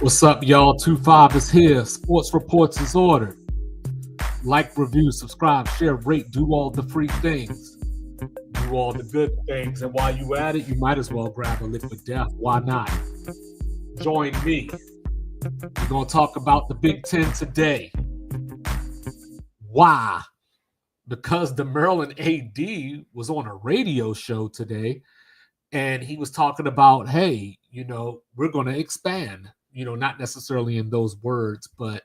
What's up, y'all? 2-5 is here. Sports reports is ordered. Like, review, subscribe, share, rate, do all the free things. Do all the good things. And while you at it, you might as well grab a liquid death. Why not? Join me. We're going to talk about the Big Ten today. Why? Because the Maryland AD was on a radio show today, and he was talking about, hey, we're going to expand. Not necessarily in those words, but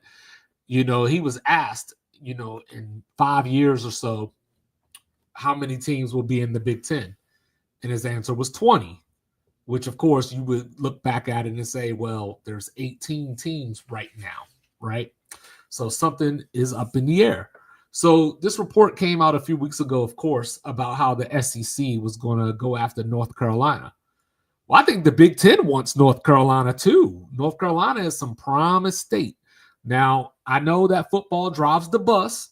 he was asked, in 5 years or so, how many teams will be in the Big Ten? And his answer was 20, which, of course, you would look back at it and say, well, there's 18 teams right now, right? So something is up in the air. So this report came out a few weeks ago, of course, about how the SEC was going to go after North Carolina. Well, I think the Big Ten wants North Carolina too. North Carolina is some promised state. Now, I know that football drives the bus,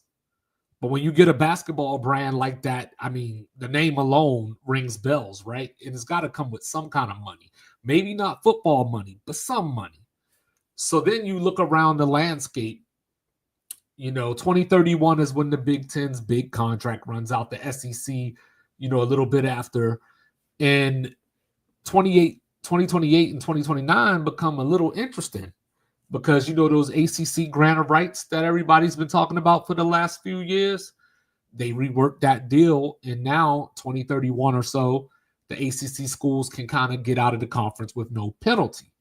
but when you get a basketball brand like that, I mean, the name alone rings bells, right? And it's got to come with some kind of money. Maybe not football money, but some money. So then you look around the landscape. 2031 is when the Big Ten's big contract runs out. The SEC, a little bit after. And 2028 and 2029 become a little interesting because, those ACC grant of rights that everybody's been talking about for the last few years, they reworked that deal. And now 2031 or so, the ACC schools can kind of get out of the conference with no penalty.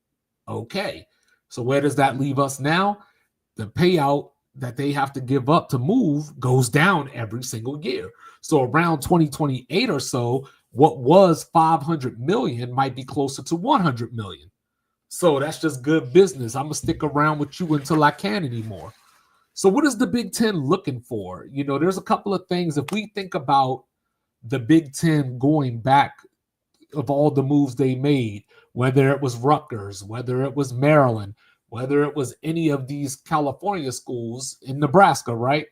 Okay. So where does that leave us now? The payout that they have to give up to move goes down every single year. So around 2028 or so, what was 500 million might be closer to 100 million. So that's just good business. I'm going to stick around with you until I can't anymore. So what is the Big Ten looking for? There's a couple of things. If we think about the Big Ten going back of all the moves they made, whether it was Rutgers, whether it was Maryland, whether it was any of these California schools in Nebraska, right?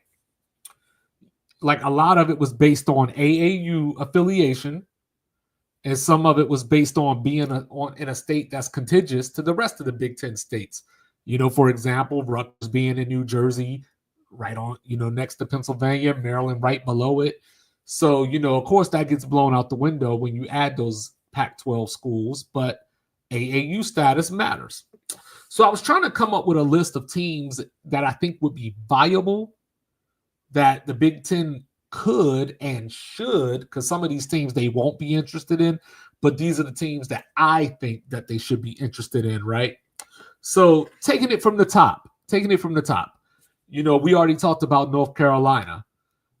Like a lot of it was based on AAU affiliation, and some of it was based on being in a state that's contiguous to the rest of the Big Ten states. For example, Rutgers being in New Jersey, right on, next to Pennsylvania, Maryland right below it. So, of course, that gets blown out the window when you add those Pac-12 schools, but AAU status matters. So I was trying to come up with a list of teams that I think would be viable, that the Big Ten could and should, because some of these teams they won't be interested in, but these are the teams that I think that they should be interested in, right? So taking it from the top, we already talked about North Carolina,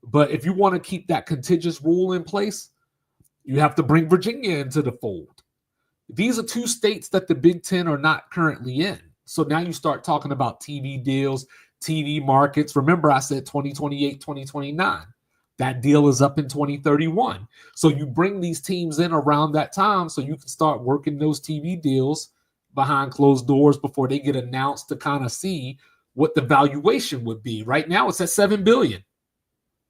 but if you want to keep that contiguous rule in place, you have to bring Virginia into the fold. These are two states that the Big Ten are not currently in. So now you start talking about TV deals, TV markets. Remember, I said 2028, 2029. That deal is up in 2031. So you bring these teams in around that time so you can start working those TV deals behind closed doors before they get announced to kind of see what the valuation would be. Right now it's at $7 billion.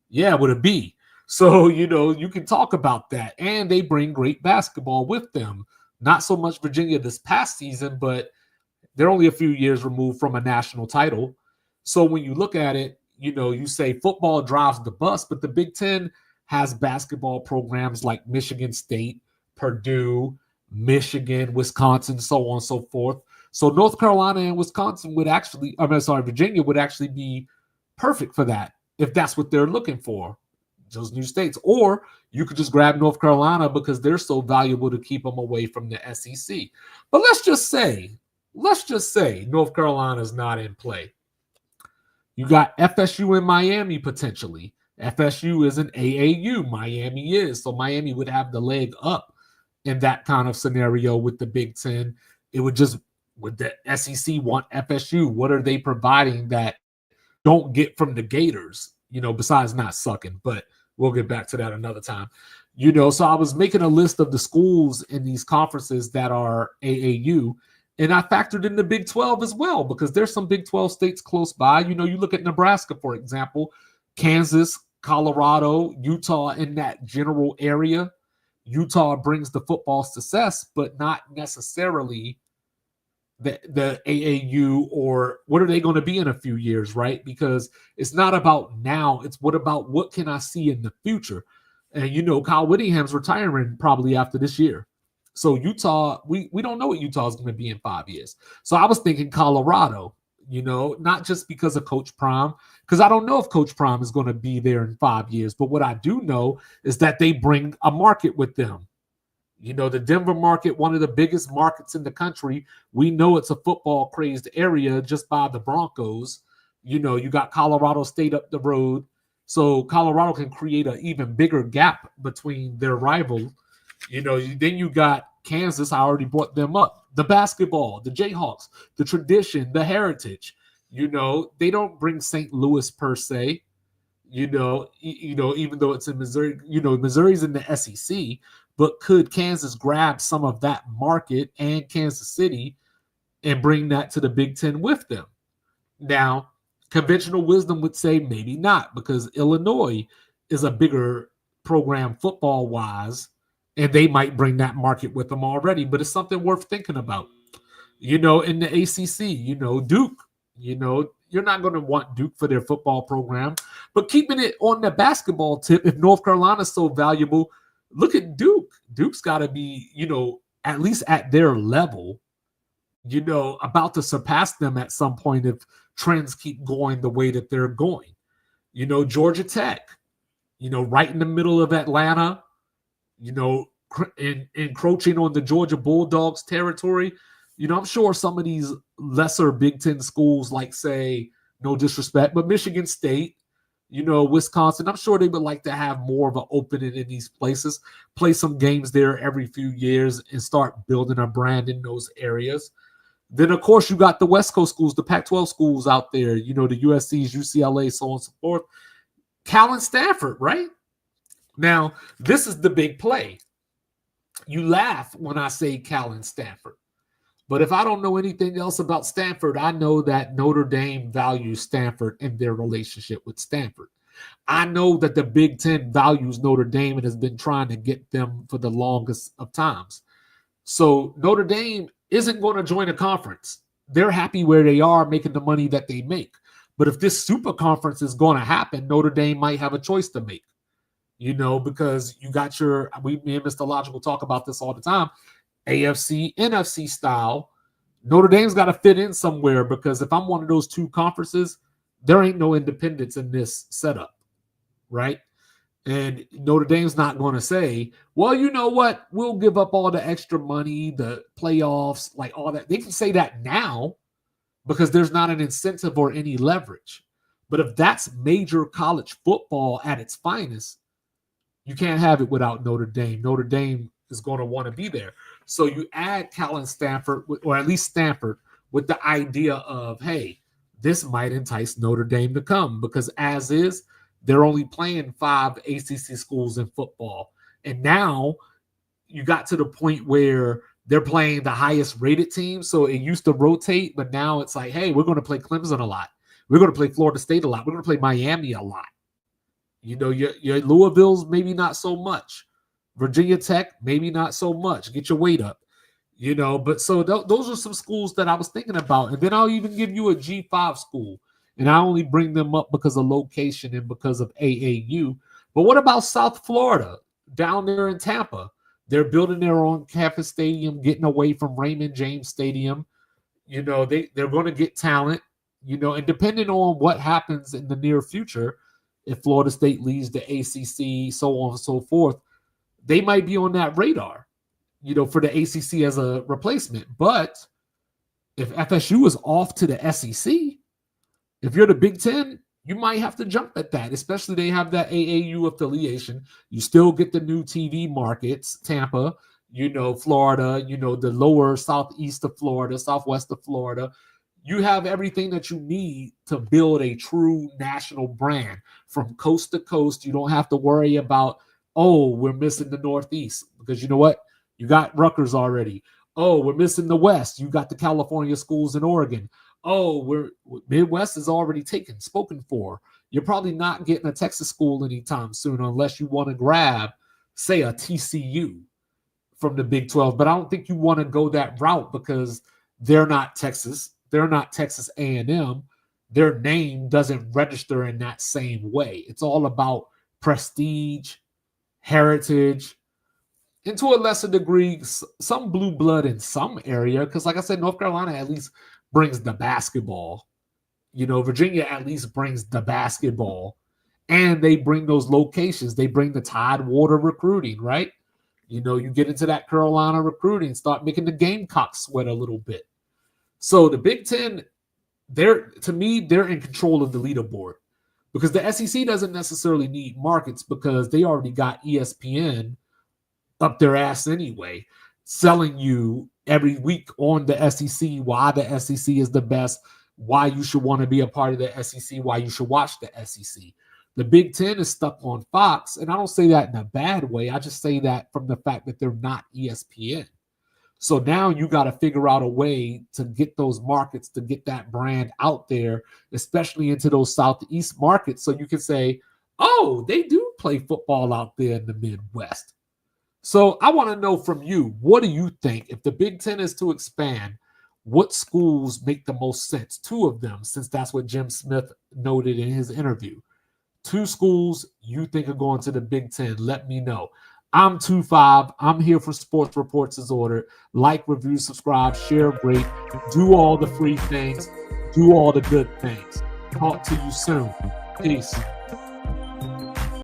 Yeah, would it be? So, you can talk about that. And they bring great basketball with them. Not so much Virginia this past season, but they're only a few years removed from a national title. So when you look at it, you say football drives the bus, but the Big Ten has basketball programs like Michigan State, Purdue, Michigan, Wisconsin, so on and so forth. So North Carolina and Virginia would actually be perfect for that if that's what they're looking for, those new states. Or you could just grab North Carolina because they're so valuable to keep them away from the SEC. But let's just say North Carolina is not in play. You got FSU and Miami potentially. FSU is an AAU. Miami is. So Miami would have the leg up in that kind of scenario with the Big Ten. It would the SEC want FSU? What are they providing that don't get from the Gators, besides not sucking? But we'll get back to that another time. So I was making a list of the schools in these conferences that are AAU. And I factored in the Big 12 as well, because there's some Big 12 states close by. You look at Nebraska, for example, Kansas, Colorado, Utah, in that general area. Utah brings the football success, but not necessarily the AAU, or what are they going to be in a few years, right? Because it's not about now, it's what can I see in the future. And Kyle Whittingham's retiring probably after this year. So Utah, we don't know what Utah is going to be in 5 years. So I was thinking Colorado, not just because of Coach Prime, because I don't know if Coach Prime is going to be there in 5 years. But what I do know is that they bring a market with them. The Denver market, one of the biggest markets in the country. We know it's a football crazed area just by the Broncos. You got Colorado State up the road. So Colorado can create an even bigger gap between their rival. Then you got Kansas. I already brought them up. The basketball, the Jayhawks, the tradition, the heritage. They don't bring St. Louis per se. Even though it's in Missouri, Missouri's in the SEC, but could Kansas grab some of that market and Kansas City and bring that to the Big Ten with them? Now, conventional wisdom would say maybe not, because Illinois is a bigger program football-wise, and they might bring that market with them already, but it's something worth thinking about. In the ACC, Duke, you're not going to want Duke for their football program. But keeping it on the basketball tip, if North Carolina is so valuable, look at Duke. Duke's got to be, at least at their level, about to surpass them at some point if trends keep going the way that they're going. Georgia Tech, right in the middle of Atlanta, encroaching on the Georgia Bulldogs territory. I'm sure some of these lesser Big Ten schools, like, say, no disrespect, but Michigan State, Wisconsin, I'm sure they would like to have more of an opening in these places, play some games there every few years and start building a brand in those areas. Then, of course, you got the West Coast schools, the Pac-12 schools out there, the USCs, UCLA, so on and so forth. Cal and Stanford, right? Now, this is the big play. You laugh when I say Cal and Stanford. But if I don't know anything else about Stanford, I know that Notre Dame values Stanford and their relationship with Stanford. I know that the Big Ten values Notre Dame and has been trying to get them for the longest of times. So Notre Dame isn't going to join a conference. They're happy where they are, making the money that they make. But if this super conference is going to happen, Notre Dame might have a choice to make. Because you got me and Mr. Logical talk about this all the time, AFC, NFC style. Notre Dame's got to fit in somewhere, because if I'm one of those two conferences, there ain't no independence in this setup, right? And Notre Dame's not going to say, well, you know what? We'll give up all the extra money, the playoffs, like all that. They can say that now because there's not an incentive or any leverage. But if that's major college football at its finest, you can't have it without Notre Dame. Notre Dame is going to want to be there. So you add Cal and Stanford, or at least Stanford, with the idea of, hey, this might entice Notre Dame to come, because as is, they're only playing 5 ACC schools in football. And now you got to the point where they're playing the highest rated team. So it used to rotate, but now it's like, hey, we're going to play Clemson a lot. We're going to play Florida State a lot. We're going to play Miami a lot. Your Louisville's maybe not so much. Virginia Tech, maybe not so much. Get your weight up. But so those are some schools that I was thinking about. And then I'll even give you a G5 school. And I only bring them up because of location and because of AAU. But what about South Florida, down there in Tampa? They're building their own campus stadium, getting away from Raymond James Stadium. They're going to get talent, and depending on what happens in the near future, if Florida State leaves the ACC, so on and so forth, they might be on that radar, for the ACC as a replacement. But if FSU is off to the SEC, if you're the Big Ten, you might have to jump at that, especially they have that AAU affiliation. You still get the new TV markets, Tampa, Florida, the lower southeast of Florida, southwest of Florida. You have everything that you need to build a true national brand from coast to coast. You don't have to worry about, oh, we're missing the Northeast, because you know what? You got Rutgers already. Oh, we're missing the West. You got the California schools in Oregon. Oh, Midwest is already spoken for. You're probably not getting a Texas school anytime soon unless you want to grab, say, a TCU from the Big 12. But I don't think you want to go that route, because They're not Texas. They're not Texas A&M. Their name doesn't register in that same way. It's all about prestige, heritage, and to a lesser degree, some blue blood in some area. Because, like I said, North Carolina at least brings the basketball. Virginia at least brings the basketball. And they bring those locations. They bring the Tidewater recruiting, right? You get into that Carolina recruiting, start making the Gamecocks sweat a little bit. So the Big Ten, they're in control of the leaderboard because the SEC doesn't necessarily need markets because they already got ESPN up their ass anyway, selling you every week on the SEC, why the SEC is the best, why you should want to be a part of the SEC, why you should watch the SEC. The Big Ten is stuck on Fox, and I don't say that in a bad way. I just say that from the fact that they're not ESPN. So now you got to figure out a way to get those markets, to get that brand out there, especially into those Southeast markets. So you can say, oh, they do play football out there in the Midwest. So I want to know from you, what do you think? If the Big Ten is to expand, what schools make the most sense? Two of them, since that's what Jim Smith noted in his interview. 2 schools you think are going to the Big Ten. Let me know. I'm 25. I'm here for Sports Reports as ordered. Like, review, subscribe, share, rate, do all the free things, do all the good things. Talk to you soon. Peace.